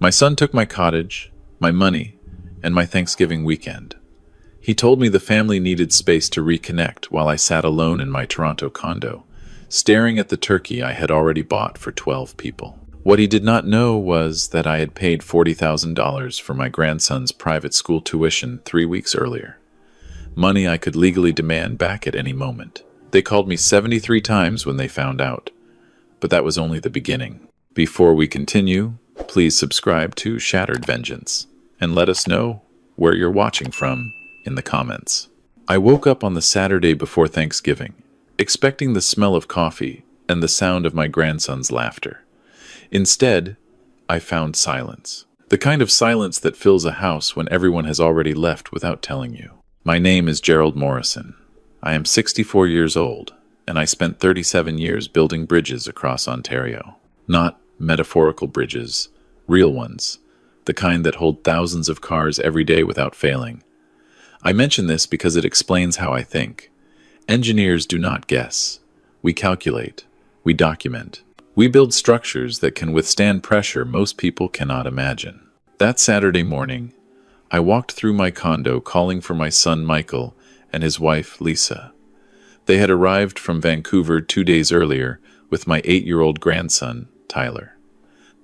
My son took my cottage, my money, and my Thanksgiving weekend. He told me the family needed space to reconnect while I sat alone in my Toronto condo, staring at the turkey I had already bought for 12 people. What he did not know was that I had paid $40,000 for my grandson's private school tuition 3 weeks earlier. Money I could legally demand back at any moment. They called me 73 times when they found out. But that was only the beginning. Before we continue, please subscribe to Shattered Vengeance and let us know where you're watching from in the comments. I woke up on the Saturday before Thanksgiving, expecting the smell of coffee and the sound of my grandson's laughter. Instead, I found silence. The kind of silence that fills a house when everyone has already left without telling you. My name is Gerald Morrison. I am 64 years old, and I spent 37 years building bridges across Ontario. Not metaphorical bridges, real ones, the kind that hold thousands of cars every day without failing. I mention this because it explains how I think. Engineers do not guess. We calculate. We document. We build structures that can withstand pressure most people cannot imagine. That Saturday morning, I walked through my condo calling for my son Michael and his wife Lisa. They had arrived from Vancouver 2 days earlier with my 8-year-old grandson, Tyler.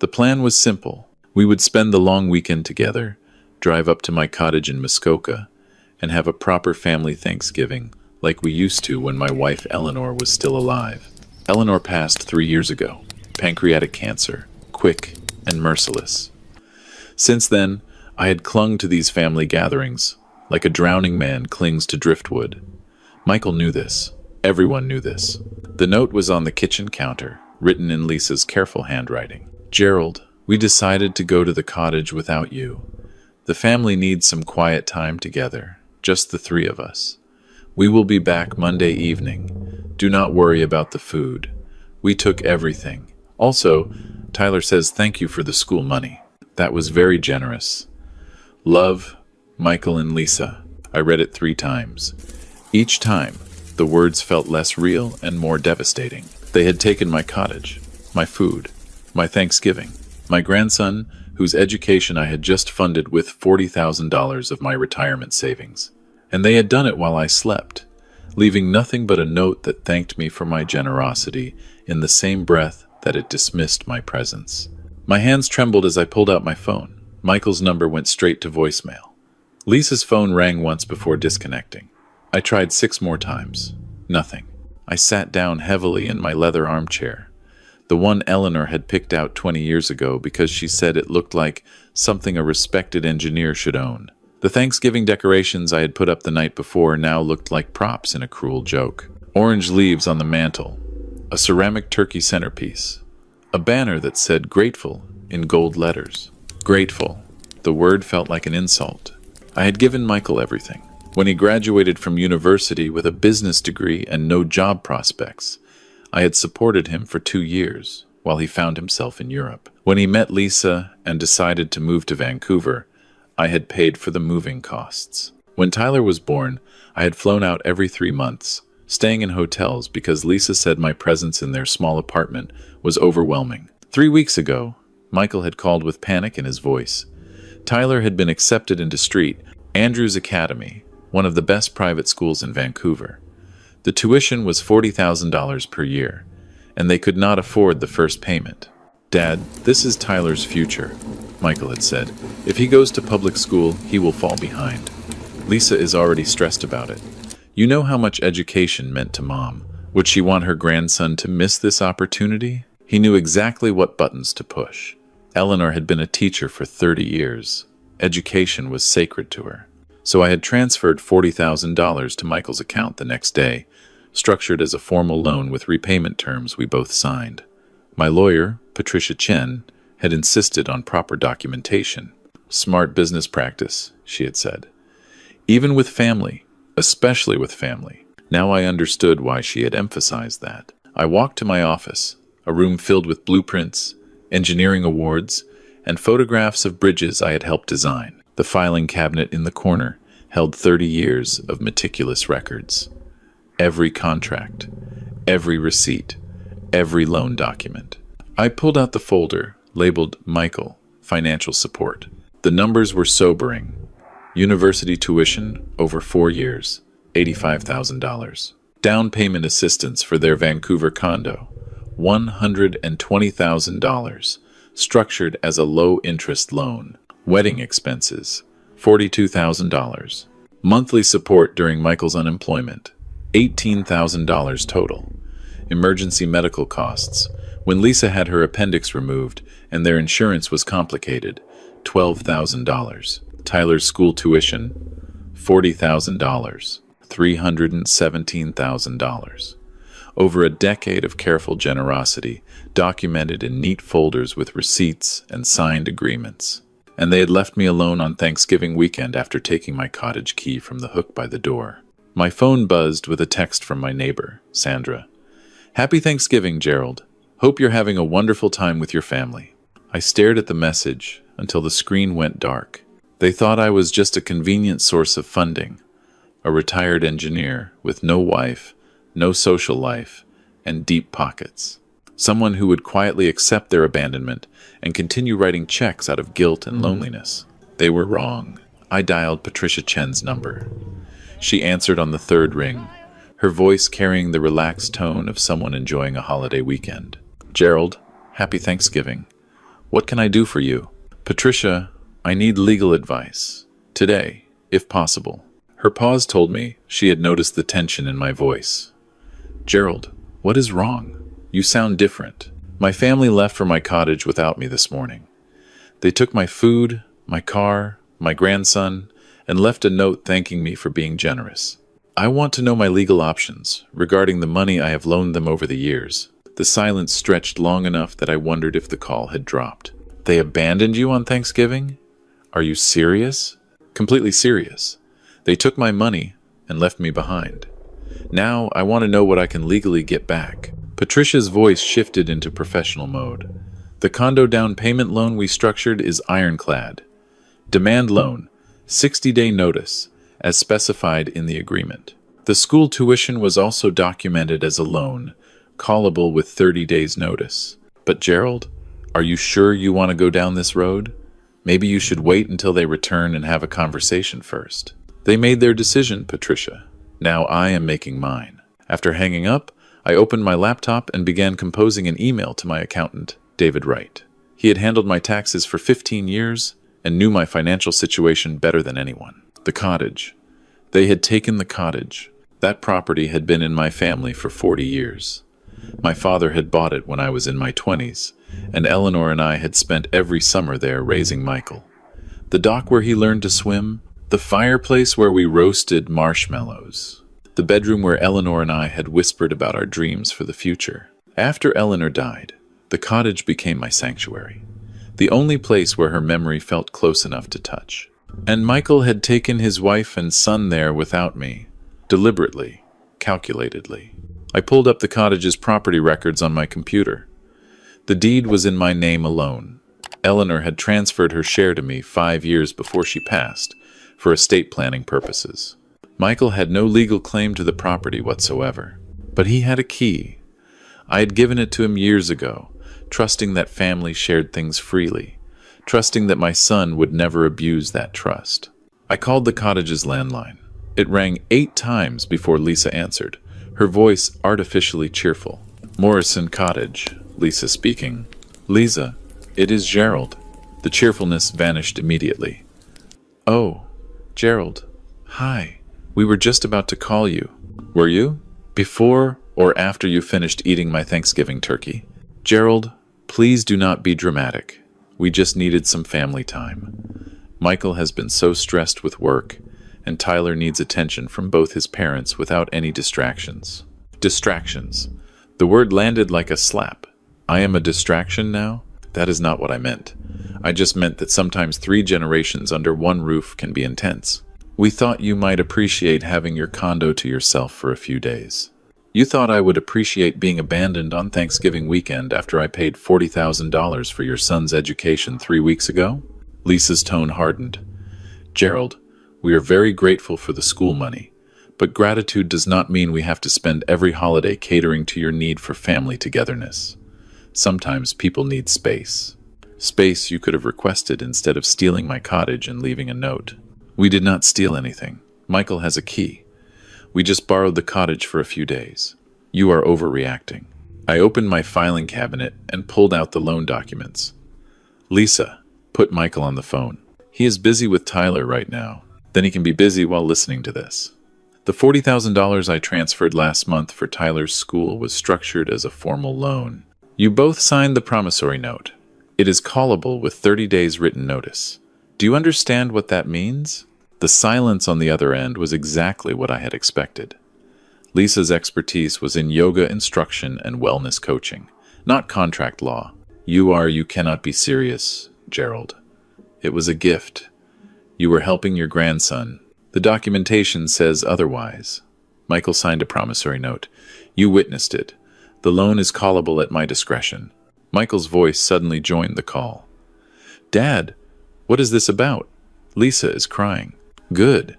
The plan was simple. We would spend the long weekend together, drive up to my cottage in Muskoka, and have a proper family Thanksgiving like we used to when my wife Eleanor was still alive. Eleanor passed 3 years ago, pancreatic cancer, quick and merciless. Since then, I had clung to these family gatherings, like a drowning man clings to driftwood. Michael knew this. Everyone knew this. The note was on the kitchen counter, written in Lisa's careful handwriting. Gerald, we decided to go to the cottage without you. The family needs some quiet time together, just the 3 of us. We will be back Monday evening. Do not worry about the food. We took everything. Also, Tyler says thank you for the school money. That was very generous. Love, Michael and Lisa. I read it 3 times. Each time, the words felt less real and more devastating. They had taken my cottage, my food, my Thanksgiving, my grandson, whose education I had just funded with $40,000 of my retirement savings. And they had done it while I slept, leaving nothing but a note that thanked me for my generosity in the same breath that it dismissed my presence. My hands trembled as I pulled out my phone. Michael's number went straight to voicemail. Lisa's phone rang once before disconnecting. I tried 6 more times. Nothing. I sat down heavily in my leather armchair, the one Eleanor had picked out 20 years ago because she said it looked like something a respected engineer should own. The Thanksgiving decorations I had put up the night before now looked like props in a cruel joke. Orange leaves on the mantel, a ceramic turkey centerpiece, a banner that said grateful in gold letters. Grateful. The word felt like an insult. I had given Michael everything. When he graduated from university with a business degree and no job prospects, I had supported him for 2 years while he found himself in Europe. When he met Lisa and decided to move to Vancouver, I had paid for the moving costs. When Tyler was born, I had flown out every 3 months, staying in hotels because Lisa said my presence in their small apartment was overwhelming. 3 weeks ago, Michael had called with panic in his voice. Tyler had been accepted into Street, Andrews Academy, one of the best private schools in Vancouver. The tuition was $40,000 per year, and they could not afford the first payment. Dad, this is Tyler's future, Michael had said. If he goes to public school, he will fall behind. Lisa is already stressed about it. You know how much education meant to Mom. Would she want her grandson to miss this opportunity? He knew exactly what buttons to push. Eleanor had been a teacher for 30 years. Education was sacred to her. So I had transferred $40,000 to Michael's account the next day, structured as a formal loan with repayment terms we both signed. My lawyer, Patricia Chen, had insisted on proper documentation. Smart business practice, she had said. Even with family, especially with family. Now I understood why she had emphasized that. I walked to my office, a room filled with blueprints, engineering awards, and photographs of bridges I had helped design. The filing cabinet in the corner held 30 years of meticulous records. Every contract, every receipt, every loan document. I pulled out the folder labeled Michael, financial support. The numbers were sobering. University tuition over 4 years, $85,000. Down payment assistance for their Vancouver condo, $120,000, structured as a low-interest loan. Wedding expenses, $42,000. Monthly support during Michael's unemployment, $18,000 total. Emergency medical costs, when Lisa had her appendix removed and their insurance was complicated, $12,000. Tyler's school tuition, $40,000. $317,000. Over a decade of careful generosity, documented in neat folders with receipts and signed agreements. And they had left me alone on Thanksgiving weekend after taking my cottage key from the hook by the door. My phone buzzed with a text from my neighbor, Sandra. "Happy Thanksgiving, Gerald. Hope you're having a wonderful time with your family." I stared at the message until the screen went dark. They thought I was just a convenient source of funding. A retired engineer with no wife, no social life, and deep pockets. Someone who would quietly accept their abandonment and continue writing checks out of guilt and loneliness. They were wrong. I dialed Patricia Chen's number. She answered on the third ring, her voice carrying the relaxed tone of someone enjoying a holiday weekend. "Gerald, happy Thanksgiving. What can I do for you?" "Patricia, I need legal advice. Today, if possible." Her pause told me she had noticed the tension in my voice. "Gerald, what is wrong? You sound different." "My family left for my cottage without me this morning. They took my food, my car, my grandson, and left a note thanking me for being generous. I want to know my legal options regarding the money I have loaned them over the years." The silence stretched long enough that I wondered if the call had dropped. "They abandoned you on Thanksgiving? Are you serious?" "Completely serious. They took my money and left me behind. Now I want to know what I can legally get back." Patricia's voice shifted into professional mode. "The condo down payment loan we structured is ironclad. Demand loan, 60-day notice, as specified in the agreement. The school tuition was also documented as a loan, callable with 30 days notice. But Gerald, are you sure you want to go down this road? Maybe you should wait until they return and have a conversation first." "They made their decision, Patricia. Now I am making mine." After hanging up, I opened my laptop and began composing an email to my accountant, David Wright. He had handled my taxes for 15 years and knew my financial situation better than anyone. The cottage. They had taken the cottage. That property had been in my family for 40 years. My father had bought it when I was in my 20s, and Eleanor and I had spent every summer there raising Michael. The dock where he learned to swim, the fireplace where we roasted marshmallows, the bedroom where Eleanor and I had whispered about our dreams for the future. After Eleanor died, the cottage became my sanctuary, the only place where her memory felt close enough to touch. And Michael had taken his wife and son there without me, deliberately, calculatedly. I pulled up the cottage's property records on my computer. The deed was in my name alone. Eleanor had transferred her share to me 5 years before she passed, for estate planning purposes. Michael had no legal claim to the property whatsoever, but he had a key. I had given it to him years ago, trusting that family shared things freely, trusting that my son would never abuse that trust. I called the cottage's landline. It rang 8 times before Lisa answered, her voice artificially cheerful. "Morrison Cottage," Lisa speaking. "Lisa, it is Gerald." The cheerfulness vanished immediately. "Oh, Gerald. Hi. We were just about to call you." "Were you? Before or after you finished eating my Thanksgiving turkey?" "Gerald, please do not be dramatic. We just needed some family time. Michael has been so stressed with work, and Tyler needs attention from both his parents without any distractions." Distractions. The word landed like a slap. I am a distraction now? That is not what I meant. I just meant that sometimes 3 generations under one roof can be intense. "We thought you might appreciate having your condo to yourself for a few days." "You thought I would appreciate being abandoned on Thanksgiving weekend after I paid $40,000 for your son's education 3 weeks ago?" Lisa's tone hardened. "Gerald, we are very grateful for the school money, but gratitude does not mean we have to spend every holiday catering to your need for family togetherness. Sometimes people need space." Space you could have requested instead of stealing my cottage and leaving a note. We did not steal anything. Michael has a key. We just borrowed the cottage for a few days. You are overreacting. I opened my filing cabinet and pulled out the loan documents. Lisa, put Michael on the phone. He is busy with Tyler right now. Then he can be busy while listening to this. The $40,000 I transferred last month for Tyler's school was structured as a formal loan. You both signed the promissory note. It is callable with 30 days written notice. Do you understand what that means? The silence on the other end was exactly what I had expected. Lisa's expertise was in yoga instruction and wellness coaching, not contract law. You cannot be serious, Gerald. It was a gift. You were helping your grandson. The documentation says otherwise. Michael signed a promissory note. You witnessed it. The loan is callable at my discretion. Michael's voice suddenly joined the call. Dad, what is this about? Lisa is crying. Good.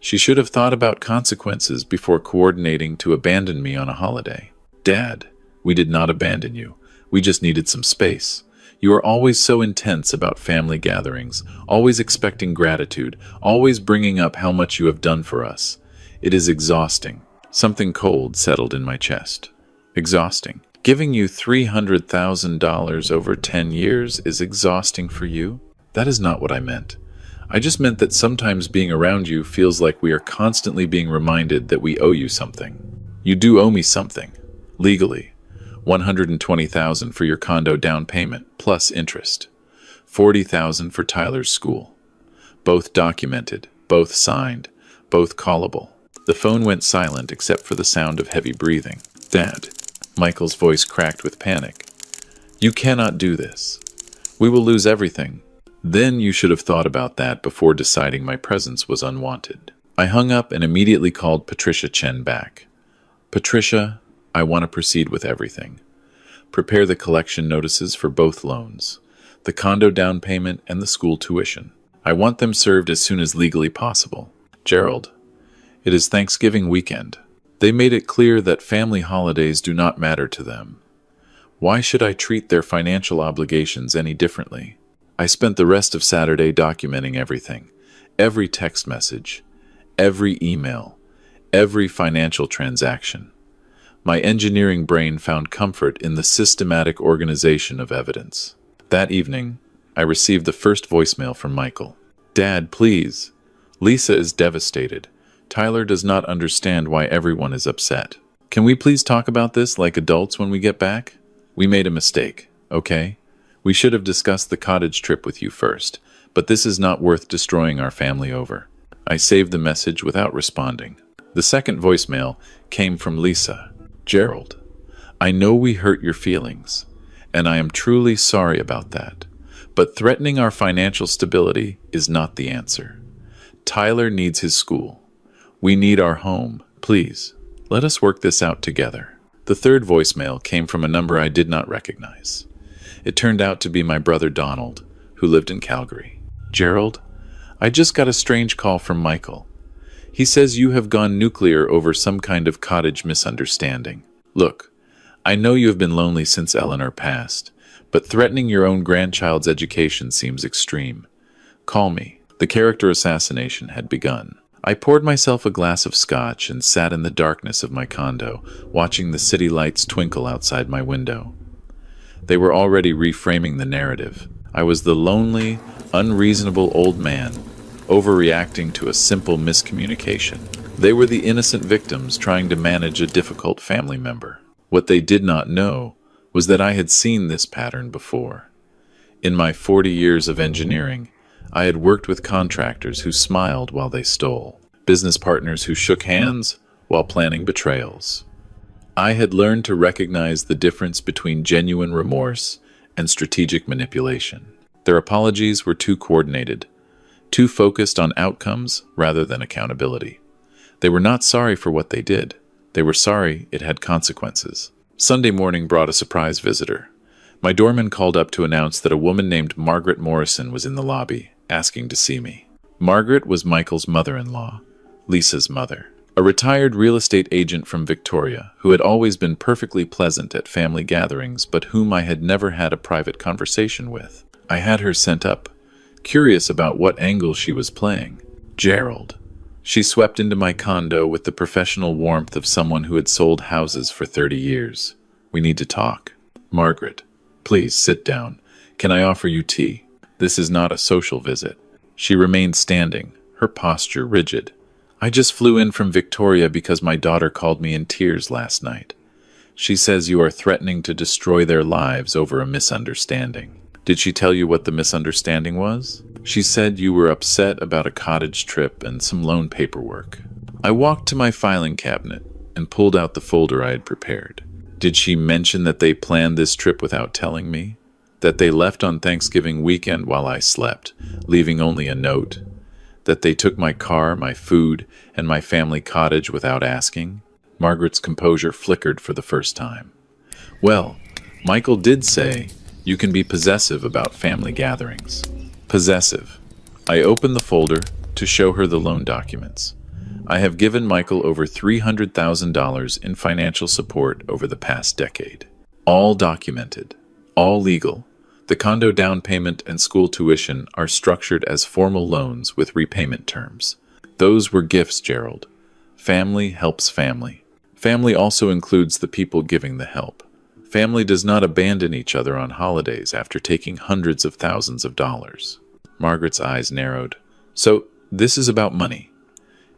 She should have thought about consequences before coordinating to abandon me on a holiday. Dad, we did not abandon you. We just needed some space. You are always so intense about family gatherings, always expecting gratitude, always bringing up how much you have done for us. It is exhausting. Something cold settled in my chest. Exhausting. Giving you $300,000 over 10 years is exhausting for you? That is not what I meant. I just meant that sometimes being around you feels like we are constantly being reminded that we owe you something. You do owe me something. Legally. $120,000 for your condo down payment, plus interest. $40,000 for Tyler's school. Both documented, both signed, both callable. The phone went silent except for the sound of heavy breathing. Dad. Michael's voice cracked with panic. You cannot do this. We will lose everything. Then you should have thought about that before deciding my presence was unwanted. I hung up and immediately called Patricia Chen back. Patricia, I want to proceed with everything. Prepare the collection notices for both loans, the condo down payment and the school tuition. I want them served as soon as legally possible. Gerald, it is Thanksgiving weekend. They made it clear that family holidays do not matter to them. Why should I treat their financial obligations any differently? I spent the rest of Saturday documenting everything, every text message, every email, every financial transaction. My engineering brain found comfort in the systematic organization of evidence. That evening, I received the first voicemail from Michael. Dad, please. Lisa is devastated. Tyler does not understand why everyone is upset. Can we please talk about this like adults when we get back? We made a mistake, okay? We should have discussed the cottage trip with you first, but this is not worth destroying our family over. I saved the message without responding. The second voicemail came from Lisa. Gerald, I know we hurt your feelings, and I am truly sorry about that, but threatening our financial stability is not the answer. Tyler needs his school. We need our home. Please, let us work this out together. The third voicemail came from a number I did not recognize. It turned out to be my brother Donald, who lived in Calgary. Gerald, I just got a strange call from Michael. He says you have gone nuclear over some kind of cottage misunderstanding. Look, I know you have been lonely since Eleanor passed, but threatening your own grandchild's education seems extreme. Call me. The character assassination had begun. I poured myself a glass of scotch and sat in the darkness of my condo, watching the city lights twinkle outside my window. They were already reframing the narrative. I was the lonely, unreasonable old man, overreacting to a simple miscommunication. They were the innocent victims trying to manage a difficult family member. What they did not know was that I had seen this pattern before. In my 40 years of engineering, I had worked with contractors who smiled while they stole, business partners who shook hands while planning betrayals. I had learned to recognize the difference between genuine remorse and strategic manipulation. Their apologies were too coordinated, too focused on outcomes rather than accountability. They were not sorry for what they did. They were sorry it had consequences. Sunday morning brought a surprise visitor. My doorman called up to announce that a woman named Margaret Morrison was in the lobby, asking to see me. Margaret was Michael's mother-in-law, Lisa's mother, a retired real estate agent from Victoria who had always been perfectly pleasant at family gatherings but whom I had never had a private conversation with. I had her sent up, curious about what angle she was playing. Gerald. She swept into my condo with the professional warmth of someone who had sold houses for 30 years. We need to talk. Margaret, please sit down. Can I offer you tea? This is not a social visit. She remained standing, her posture rigid. I just flew in from Victoria because my daughter called me in tears last night. She says you are threatening to destroy their lives over a misunderstanding. Did she tell you what the misunderstanding was? She said you were upset about a cottage trip and some loan paperwork. I walked to my filing cabinet and pulled out the folder I had prepared. Did she mention that they planned this trip without telling me? That they left on Thanksgiving weekend while I slept, leaving only a note? That they took my car, my food, and my family cottage without asking? Margaret's composure flickered for the first time. Well, Michael did say you can be possessive about family gatherings. Possessive. I opened the folder to show her the loan documents. I have given Michael over $300,000 in financial support over the past decade. All documented. All legal. The condo down payment and school tuition are structured as formal loans with repayment terms. Those were gifts, Gerald. Family helps family. Family also includes the people giving the help. Family does not abandon each other on holidays after taking hundreds of thousands of dollars. Margaret's eyes narrowed. So, this is about money.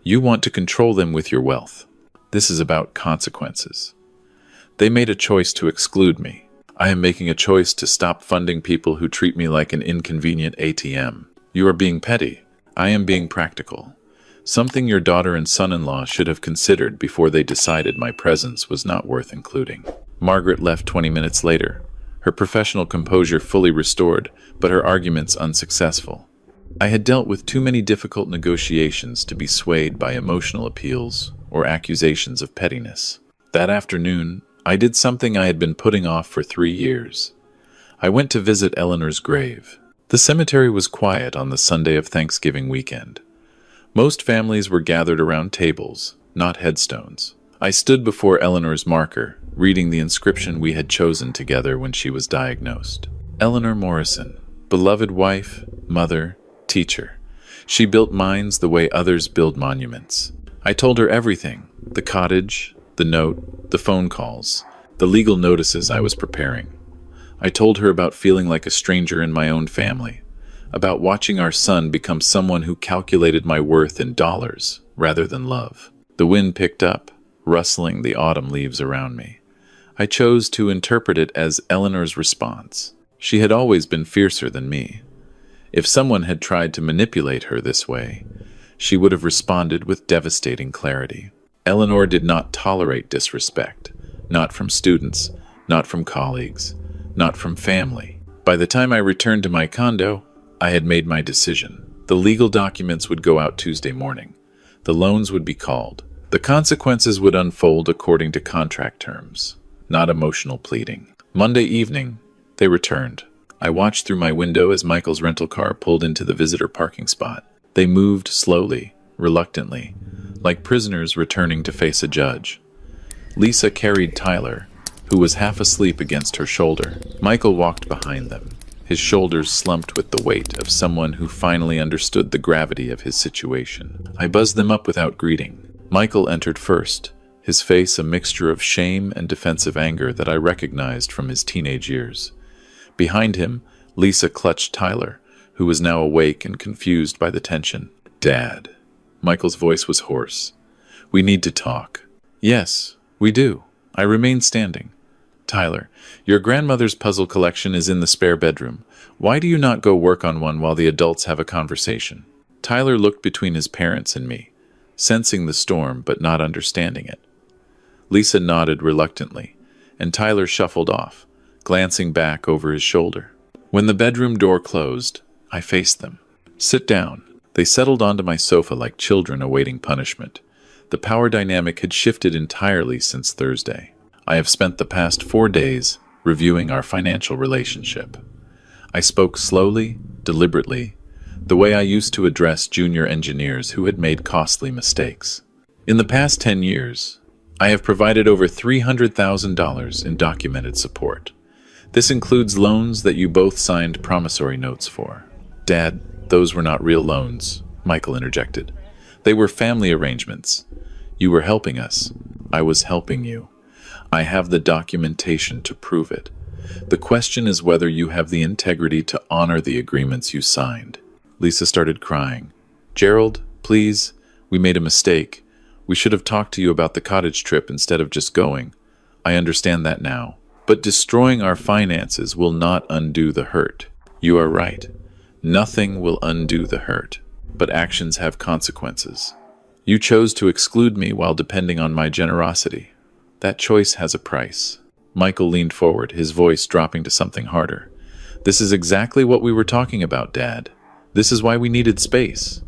You want to control them with your wealth. This is about consequences. They made a choice to exclude me. I am making a choice to stop funding people who treat me like an inconvenient ATM. You are being petty. I am being practical. Something your daughter and son-in-law should have considered before they decided my presence was not worth including. Margaret left 20 minutes later, her professional composure fully restored, but her arguments unsuccessful. I had dealt with too many difficult negotiations to be swayed by emotional appeals or accusations of pettiness. That afternoon, I did something I had been putting off for 3 years. I went to visit Eleanor's grave. The cemetery was quiet on the Sunday of Thanksgiving weekend. Most families were gathered around tables, not headstones. I stood before Eleanor's marker, reading the inscription we had chosen together when she was diagnosed. Eleanor Morrison, beloved wife, mother, teacher. She built minds the way others build monuments. I told her everything, the cottage, the note, the phone calls, the legal notices I was preparing. I told her about feeling like a stranger in my own family, about watching our son become someone who calculated my worth in dollars rather than love. The wind picked up, rustling the autumn leaves around me. I chose to interpret it as Eleanor's response. She had always been fiercer than me. If someone had tried to manipulate her this way, she would have responded with devastating clarity. Eleanor did not tolerate disrespect, not from students, not from colleagues, not from family. By the time I returned to my condo, I had made my decision. The legal documents would go out Tuesday morning. The loans would be called. The consequences would unfold according to contract terms, not emotional pleading. Monday evening, they returned. I watched through my window as Michael's rental car pulled into the visitor parking spot. They moved slowly, reluctantly, like prisoners returning to face a judge. Lisa carried Tyler, who was half asleep against her shoulder. Michael walked behind them, his shoulders slumped with the weight of someone who finally understood the gravity of his situation. I buzzed them up without greeting. Michael entered first, his face a mixture of shame and defensive anger that I recognized from his teenage years. Behind him, Lisa clutched Tyler, who was now awake and confused by the tension. "Dad." Michael's voice was hoarse. "We need to talk." "Yes, we do." I remained standing. "Tyler, your grandmother's puzzle collection is in the spare bedroom. Why do you not go work on one while the adults have a conversation?" Tyler looked between his parents and me, sensing the storm but not understanding it. Lisa nodded reluctantly, and Tyler shuffled off, glancing back over his shoulder. When the bedroom door closed, I faced them. "Sit down." They settled onto my sofa like children awaiting punishment. The power dynamic had shifted entirely since Thursday. I have spent the past 4 days reviewing our financial relationship. I spoke slowly, deliberately, the way I used to address junior engineers who had made costly mistakes. In the past 10 years, I have provided over $300,000 in documented support. This includes loans that you both signed promissory notes for. Dad, those were not real loans, Michael interjected. They were family arrangements. You were helping us. I was helping you. I have the documentation to prove it. The question is whether you have the integrity to honor the agreements you signed. Lisa started crying. Gerald, please, we made a mistake. We should have talked to you about the cottage trip instead of just going. I understand that now. But destroying our finances will not undo the hurt. You are right. Nothing will undo the hurt, but actions have consequences. You chose to exclude me while depending on my generosity. That choice has a price. Michael leaned forward, his voice dropping to something harder. This is exactly what we were talking about, Dad. This is why we needed space.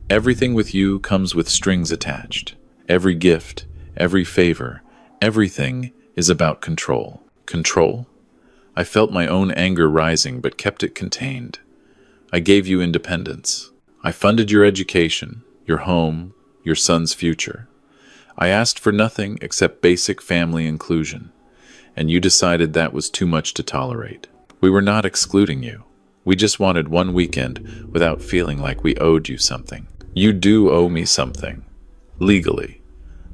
Everything with you comes with strings attached. Every gift, every favor, everything is about control. Control? I felt my own anger rising but kept it contained. I gave you independence. I funded your education, your home, your son's future. I asked for nothing except basic family inclusion, and you decided that was too much to tolerate. We were not excluding you. We just wanted one weekend without feeling like we owed you something. You do owe me something. Legally.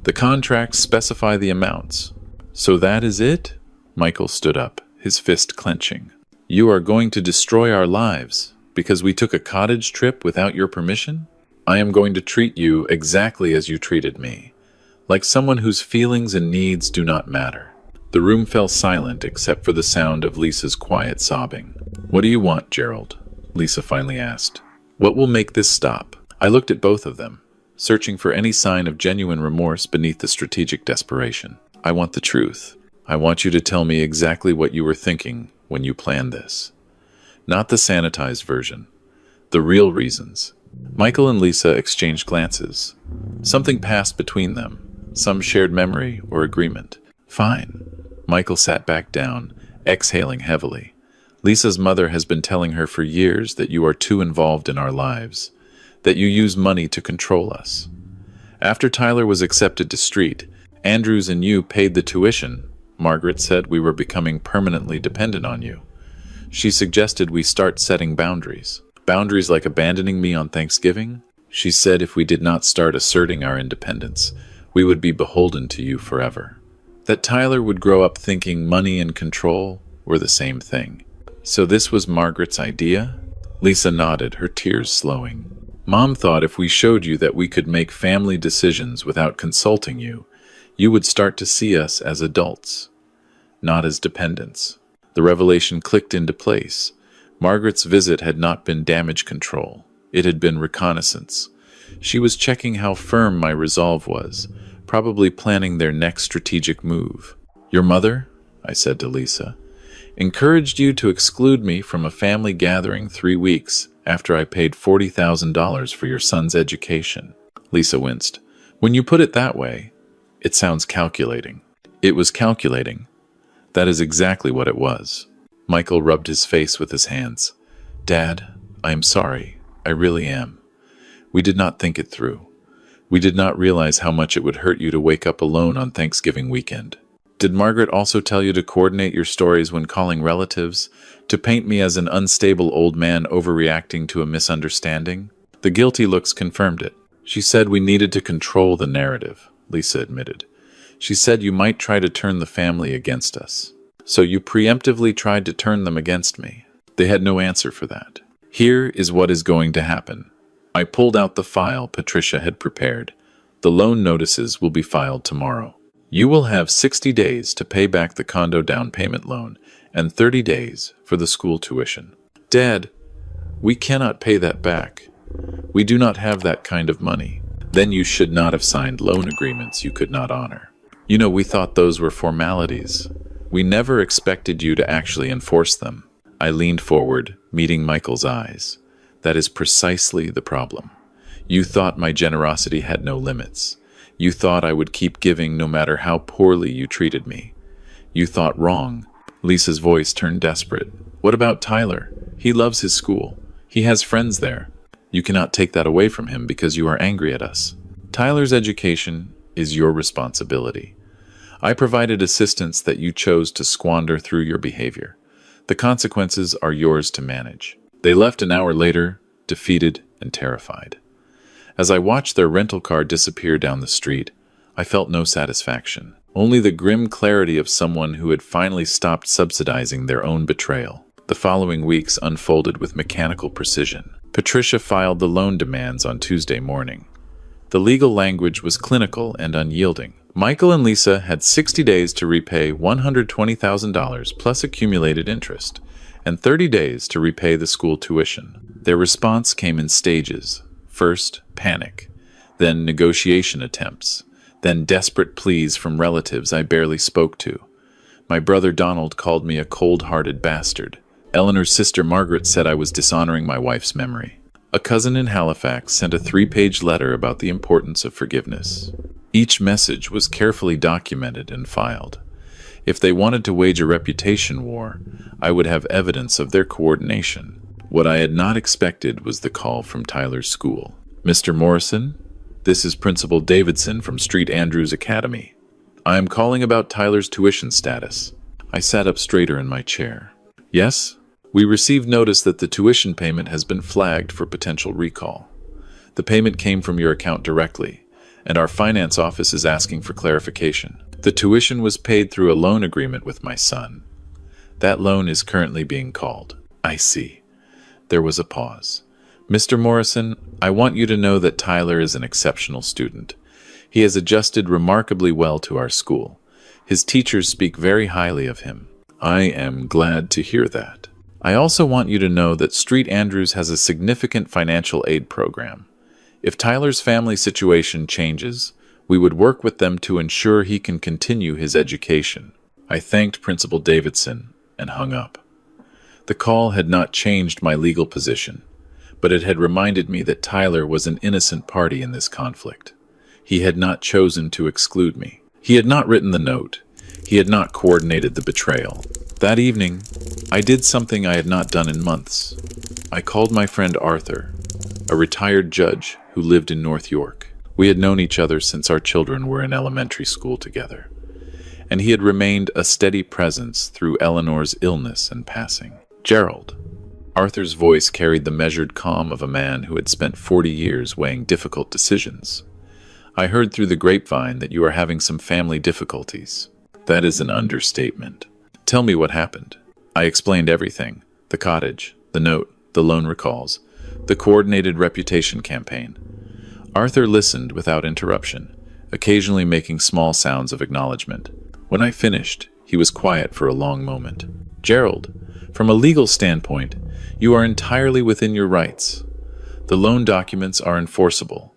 The contracts specify the amounts. So that is it? Michael stood up, his fist clenching. You are going to destroy our lives because we took a cottage trip without your permission? I am going to treat you exactly as you treated me, like someone whose feelings and needs do not matter. The room fell silent except for the sound of Lisa's quiet sobbing. What do you want, Gerald? Lisa finally asked. What will make this stop? I looked at both of them, searching for any sign of genuine remorse beneath the strategic desperation. I want the truth. I want you to tell me exactly what you were thinking when you planned this. Not the sanitized version. The real reasons. Michael and Lisa exchanged glances. Something passed between them, some shared memory or agreement. Fine. Michael sat back down, exhaling heavily. Lisa's mother has been telling her for years that you are too involved in our lives, that you use money to control us. After Tyler was accepted to street, Andrews and you paid the tuition. Margaret said we were becoming permanently dependent on you. She suggested we start setting boundaries. Boundaries like abandoning me on Thanksgiving? She said if we did not start asserting our independence, we would be beholden to you forever. That Tyler would grow up thinking money and control were the same thing. So this was Margaret's idea? Lisa nodded, her tears slowing. Mom thought if we showed you that we could make family decisions without consulting you, you would start to see us as adults, not as dependents. The revelation clicked into place. Margaret's visit had not been damage control. It had been reconnaissance. She was checking how firm my resolve was, probably planning their next strategic move. Your mother, I said to Lisa, encouraged you to exclude me from a family gathering 3 weeks after I paid $40,000 for your son's education. Lisa winced. When you put it that way, it sounds calculating. It was calculating. That is exactly what it was. Michael rubbed his face with his hands. Dad, I am sorry. I really am. We did not think it through. We did not realize how much it would hurt you to wake up alone on Thanksgiving weekend. Did Margaret also tell you to coordinate your stories when calling relatives, to paint me as an unstable old man overreacting to a misunderstanding? The guilty looks confirmed it. She said we needed to control the narrative, Lisa admitted. She said you might try to turn the family against us. So you preemptively tried to turn them against me. They had no answer for that. Here is what is going to happen. I pulled out the file Patricia had prepared. The loan notices will be filed tomorrow. You will have 60 days to pay back the condo down payment loan and 30 days for the school tuition. Dad, we cannot pay that back. We do not have that kind of money. Then you should not have signed loan agreements you could not honor. You know, we thought those were formalities. We never expected you to actually enforce them. I leaned forward, meeting Michael's eyes. That is precisely the problem. You thought my generosity had no limits. You thought I would keep giving no matter how poorly you treated me. You thought wrong. Lisa's voice turned desperate. What about Tyler? He loves his school. He has friends there. You cannot take that away from him because you are angry at us. Tyler's education is your responsibility. I provided assistance that you chose to squander through your behavior. The consequences are yours to manage." They left an hour later, defeated and terrified. As I watched their rental car disappear down the street, I felt no satisfaction, only the grim clarity of someone who had finally stopped subsidizing their own betrayal. The following weeks unfolded with mechanical precision. Patricia filed the loan demands on Tuesday morning. The legal language was clinical and unyielding. Michael and Lisa had 60 days to repay $120,000 plus accumulated interest, and 30 days to repay the school tuition. Their response came in stages. First, panic, then negotiation attempts, then desperate pleas from relatives I barely spoke to. My brother Donald called me a cold-hearted bastard. Eleanor's sister Margaret said I was dishonoring my wife's memory. A cousin in Halifax sent a 3-page letter about the importance of forgiveness. Each message was carefully documented and filed. If they wanted to wage a reputation war, I would have evidence of their coordination. What I had not expected was the call from Tyler's school. "Mr. Morrison, this is Principal Davidson from St. Andrews Academy. I am calling about Tyler's tuition status." I sat up straighter in my chair. "Yes? We received notice that the tuition payment has been flagged for potential recall. The payment came from your account directly, and our finance office is asking for clarification. The tuition was paid through a loan agreement with my son. That loan is currently being called." "I see." There was a pause. "Mr. Morrison, I want you to know that Tyler is an exceptional student. He has adjusted remarkably well to our school. His teachers speak very highly of him." "I am glad to hear that." "I also want you to know that St. Andrews has a significant financial aid program. If Tyler's family situation changes, we would work with them to ensure he can continue his education." I thanked Principal Davidson and hung up. The call had not changed my legal position, but it had reminded me that Tyler was an innocent party in this conflict. He had not chosen to exclude me. He had not written the note. He had not coordinated the betrayal. That evening, I did something I had not done in months. I called my friend Arthur, a retired judge who lived in North York. We had known each other since our children were in elementary school together, and he had remained a steady presence through Eleanor's illness and passing. "Gerald." Arthur's voice carried the measured calm of a man who had spent 40 years weighing difficult decisions. "I heard through the grapevine that you are having some family difficulties." "That is an understatement." "Tell me what happened." I explained everything: the cottage, the note, the loan recalls, the coordinated reputation campaign. Arthur listened without interruption, occasionally making small sounds of acknowledgement. When I finished, he was quiet for a long moment. "Gerald, from a legal standpoint, you are entirely within your rights. The loan documents are enforceable.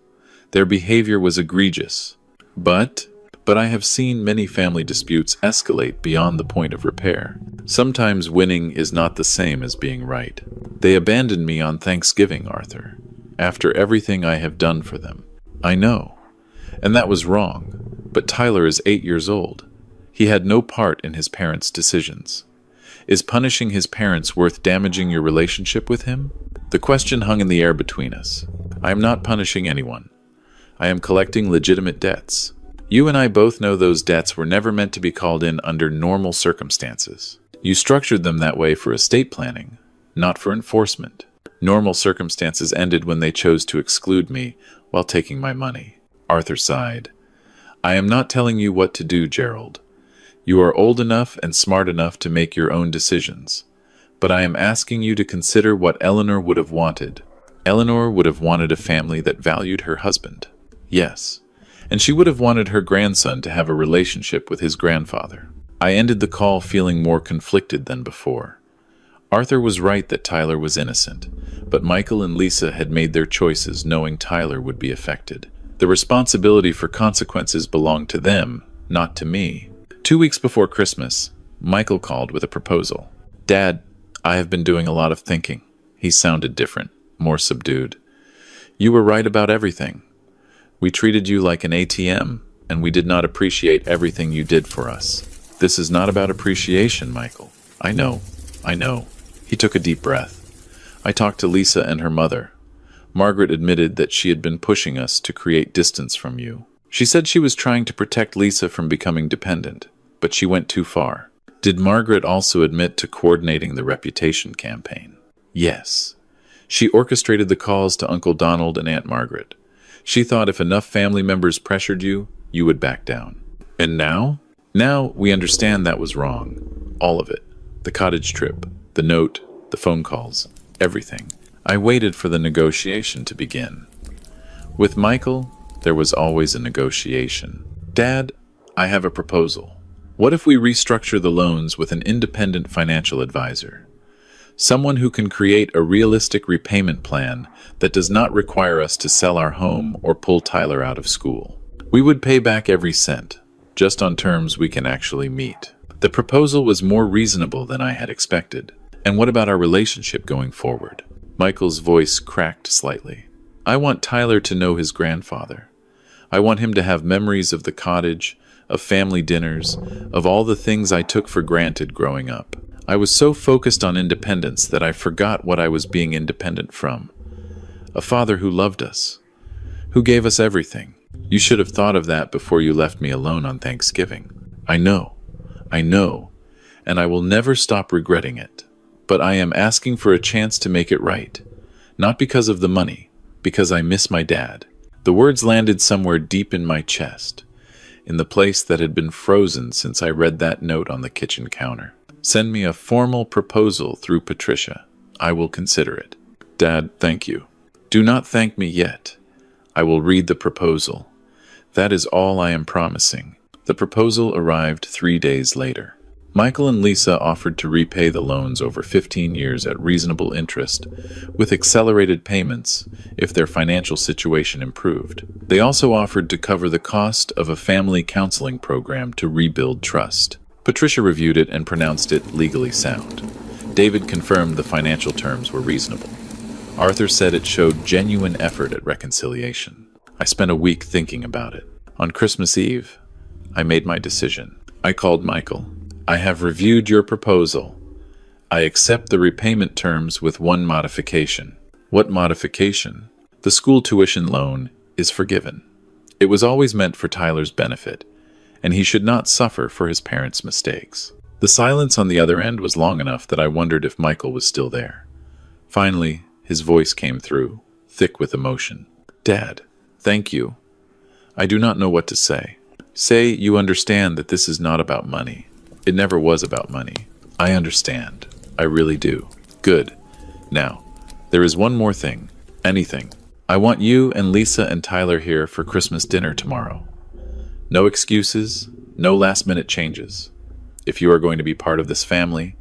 Their behavior was egregious. But I have seen many family disputes escalate beyond the point of repair. Sometimes winning is not the same as being right. They abandoned me on Thanksgiving, Arthur, after everything I have done for them. I know, and that was wrong, but Tyler is 8 years old. He had no part in his parents' decisions. Is punishing his parents worth damaging your relationship with him?" The question hung in the air between us. "I am not punishing anyone. I am collecting legitimate debts. You and I both know those debts were never meant to be called in under normal circumstances. You structured them that way for estate planning, not for enforcement. Normal circumstances ended when they chose to exclude me while taking my money." Arthur sighed. "I am not telling you what to do, Gerald. You are old enough and smart enough to make your own decisions. But I am asking you to consider what Eleanor would have wanted. Eleanor would have wanted a family that valued her husband. Yes, and she would have wanted her grandson to have a relationship with his grandfather." I ended the call feeling more conflicted than before. Arthur was right that Tyler was innocent, but Michael and Lisa had made their choices knowing Tyler would be affected. The responsibility for consequences belonged to them, not to me. 2 weeks before Christmas, Michael called with a proposal. "Dad, I have been doing a lot of thinking." He sounded different, more subdued. "You were right about everything. We treated you like an ATM, and we did not appreciate everything you did for us." "This is not about appreciation, Michael." I know. He took a deep breath. I talked to Lisa and her mother. Margaret admitted that she had been pushing us to create distance from you. She said she was trying to protect Lisa from becoming dependent, but she went too far. Did Margaret also admit to coordinating the reputation campaign? Yes. She orchestrated the calls to Uncle Donald and Aunt Margaret. She thought if enough family members pressured you, you would back down. And now? Now we understand that was wrong. All of it. The cottage trip, the note, the phone calls, everything. I waited for the negotiation to begin. With Michael, there was always a negotiation. Dad, I have a proposal. What if we restructure the loans with an independent financial advisor? Someone who can create a realistic repayment plan that does not require us to sell our home or pull Tyler out of school. We would pay back every cent, just on terms we can actually meet. The proposal was more reasonable than I had expected. And what about our relationship going forward? Michael's voice cracked slightly. I want Tyler to know his grandfather. I want him to have memories of the cottage, of family dinners, of all the things I took for granted growing up. I was so focused on independence that I forgot what I was being independent from. A father who loved us, who gave us everything. You should have thought of that before you left me alone on Thanksgiving. I know, and I will never stop regretting it. But I am asking for a chance to make it right. Not because of the money, because I miss my dad. The words landed somewhere deep in my chest, in the place that had been frozen since I read that note on the kitchen counter. Send me a formal proposal through Patricia. I will consider it. Dad, thank you. Do not thank me yet. I will read the proposal. That is all I am promising. The proposal arrived 3 days later. Michael and Lisa offered to repay the loans over 15 years at reasonable interest, with accelerated payments if their financial situation improved. They also offered to cover the cost of a family counseling program to rebuild trust. Patricia reviewed it and pronounced it legally sound. David confirmed the financial terms were reasonable. Arthur said it showed genuine effort at reconciliation. I spent a week thinking about it. On Christmas Eve, I made my decision. I called Michael. I have reviewed your proposal. I accept the repayment terms with one modification. What modification? The school tuition loan is forgiven. It was always meant for Tyler's benefit, and he should not suffer for his parents' mistakes. The silence on the other end was long enough that I wondered if Michael was still there. Finally, his voice came through, thick with emotion. Dad, thank you. I do not know what to say. Say you understand that this is not about money. It never was about money. I understand. I really do. Good. Now, there is one more thing. Anything. I want you and Lisa and Tyler here for Christmas dinner tomorrow. No excuses, no last-minute changes. If you are going to be part of this family,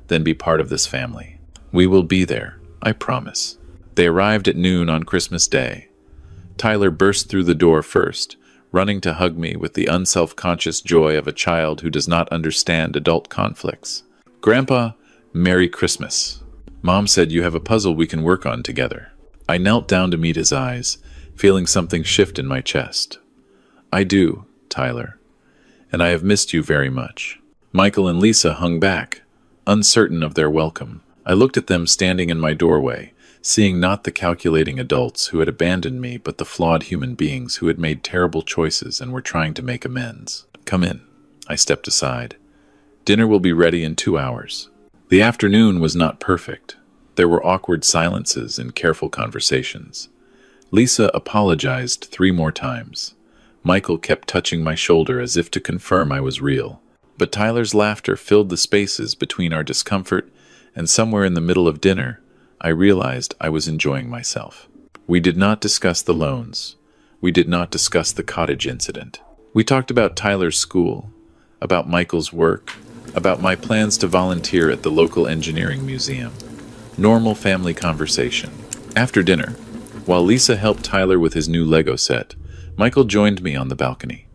then be part of this family. We will be there, I promise. They arrived at noon on Christmas Day. Tyler burst through the door first, running to hug me with the unself-conscious joy of a child who does not understand adult conflicts. Grandpa, Merry Christmas. Mom said you have a puzzle we can work on together. I knelt down to meet his eyes, feeling something shift in my chest. I do, Tyler, and I have missed you very much. Michael and Lisa hung back, uncertain of their welcome. I looked at them standing in my doorway, seeing not the calculating adults who had abandoned me, but the flawed human beings who had made terrible choices and were trying to make amends. Come in. I stepped aside. Dinner will be ready in 2 hours. The afternoon was not perfect. There were awkward silences and careful conversations. Lisa apologized 3 more times. Michael kept touching my shoulder as if to confirm I was real. But Tyler's laughter filled the spaces between our discomfort, and somewhere in the middle of dinner, I realized I was enjoying myself. We did not discuss the loans. We did not discuss the cottage incident. We talked about Tyler's school, about Michael's work, about my plans to volunteer at the local engineering museum. Normal family conversation. After dinner, while Lisa helped Tyler with his new Lego set, Michael joined me on the balcony.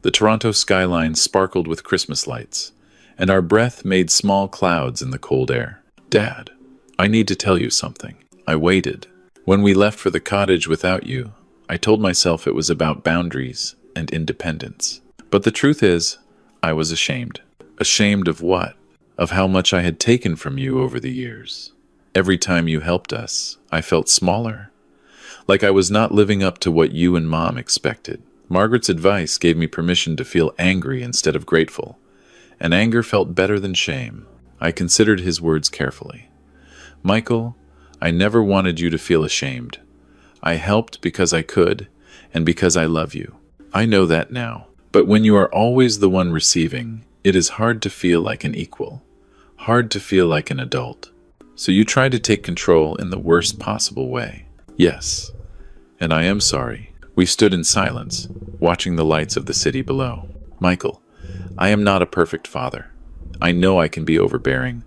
The Toronto skyline sparkled with Christmas lights, and our breath made small clouds in the cold air. Dad, I need to tell you something. I waited. When we left for the cottage without you, I told myself it was about boundaries and independence. But the truth is, I was ashamed. Ashamed of what? Of how much I had taken from you over the years. Every time you helped us, I felt smaller. Like I was not living up to what you and Mom expected. Margaret's advice gave me permission to feel angry instead of grateful. and anger felt better than shame. I considered his words carefully. Michael, I never wanted you to feel ashamed. I helped because I could, and because I love you. I know that now. But when you are always the one receiving, it is hard to feel like an equal, hard to feel like an adult. So you try to take control in the worst possible way. Yes, and I am sorry. We stood in silence, watching the lights of the city below. Michael, I am not a perfect father. I know I can be overbearing.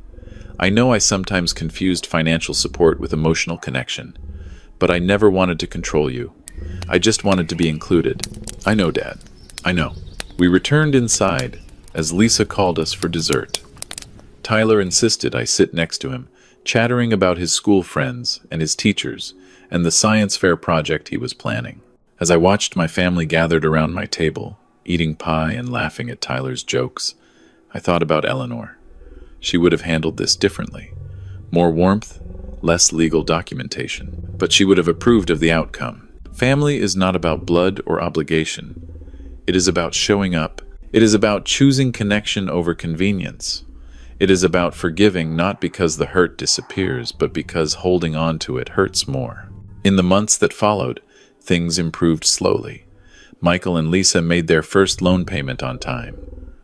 I know I sometimes confused financial support with emotional connection. But I never wanted to control you. I just wanted to be included. I know, Dad. I know. We returned inside as Lisa called us for dessert. Tyler insisted I sit next to him, chattering about his school friends and his teachers and the science fair project he was planning. As I watched my family gathered around my table, eating pie and laughing at Tyler's jokes, I thought about Eleanor. She would have handled this differently. More warmth, less legal documentation. But she would have approved of the outcome. Family is not about blood or obligation. It is about showing up. It is about choosing connection over convenience. It is about forgiving not because the hurt disappears, but because holding on to it hurts more. In the months that followed, things improved slowly. Michael and Lisa made their first loan payment on time.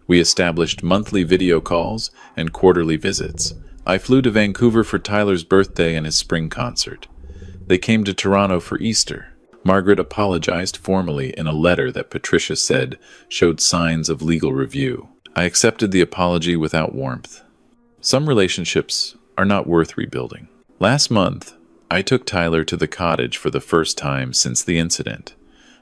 We established monthly video calls and quarterly visits. I flew to Vancouver for Tyler's birthday and his spring concert. They came to Toronto for Easter. Margaret apologized formally in a letter that Patricia said showed signs of legal review. I accepted the apology without warmth. Some relationships are not worth rebuilding. Last month, I took Tyler to the cottage for the first time since the incident.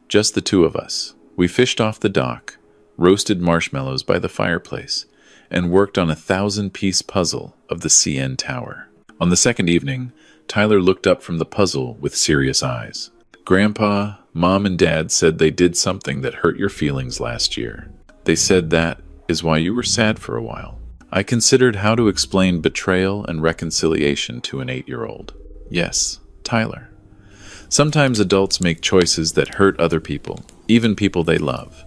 Just the two of us. We fished off the dock, roasted marshmallows by the fireplace, and worked on a 1,000-piece puzzle of the CN Tower. On the second evening, Tyler looked up from the puzzle with serious eyes. Grandpa, Mom, and Dad said they did something that hurt your feelings last year. They said that is why you were sad for a while. I considered how to explain betrayal and reconciliation to an 8-year-old. Yes, Tyler. Sometimes adults make choices that hurt other people, even people they love.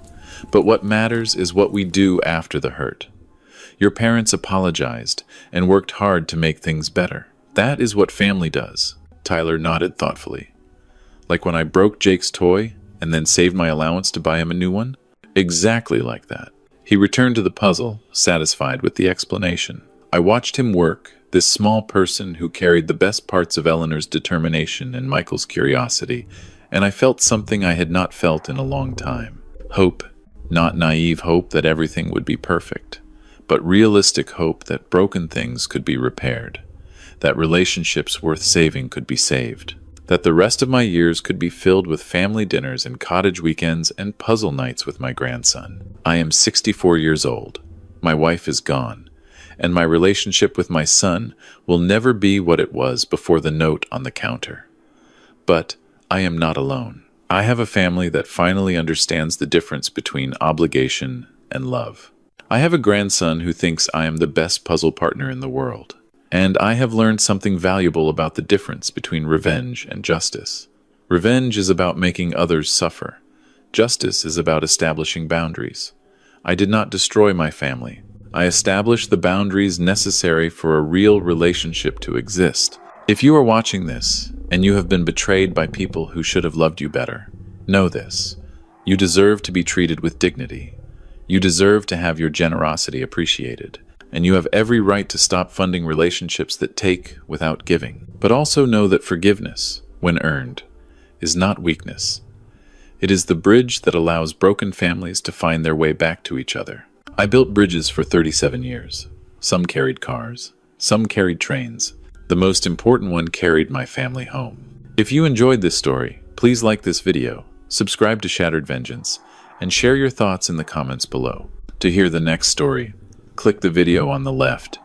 But what matters is what we do after the hurt. Your parents apologized and worked hard to make things better. That is what family does. Tyler nodded thoughtfully. Like when I broke Jake's toy and then saved my allowance to buy him a new one? Exactly like that. He returned to the puzzle, satisfied with the explanation. I watched him work, this small person who carried the best parts of Eleanor's determination and Michael's curiosity, and I felt something I had not felt in a long time. Hope, not naive hope that everything would be perfect, but realistic hope that broken things could be repaired, that relationships worth saving could be saved, that the rest of my years could be filled with family dinners and cottage weekends and puzzle nights with my grandson. I am 64 years old. My wife is gone, and my relationship with my son will never be what it was before the note on the counter. But I am not alone. I have a family that finally understands the difference between obligation and love. I have a grandson who thinks I am the best puzzle partner in the world. And I have learned something valuable about the difference between revenge and justice. Revenge is about making others suffer. Justice is about establishing boundaries. I did not destroy my family. I established the boundaries necessary for a real relationship to exist. If you are watching this, and you have been betrayed by people who should have loved you better, know this. You deserve to be treated with dignity. You deserve to have your generosity appreciated. And you have every right to stop funding relationships that take without giving. But also know that forgiveness, when earned, is not weakness. It is the bridge that allows broken families to find their way back to each other. I built bridges for 37 years. Some carried cars, some carried trains. The most important one carried my family home. If you enjoyed this story, please like this video, subscribe to Shattered Vengeance, and share your thoughts in the comments below. To hear the next story, click the video on the left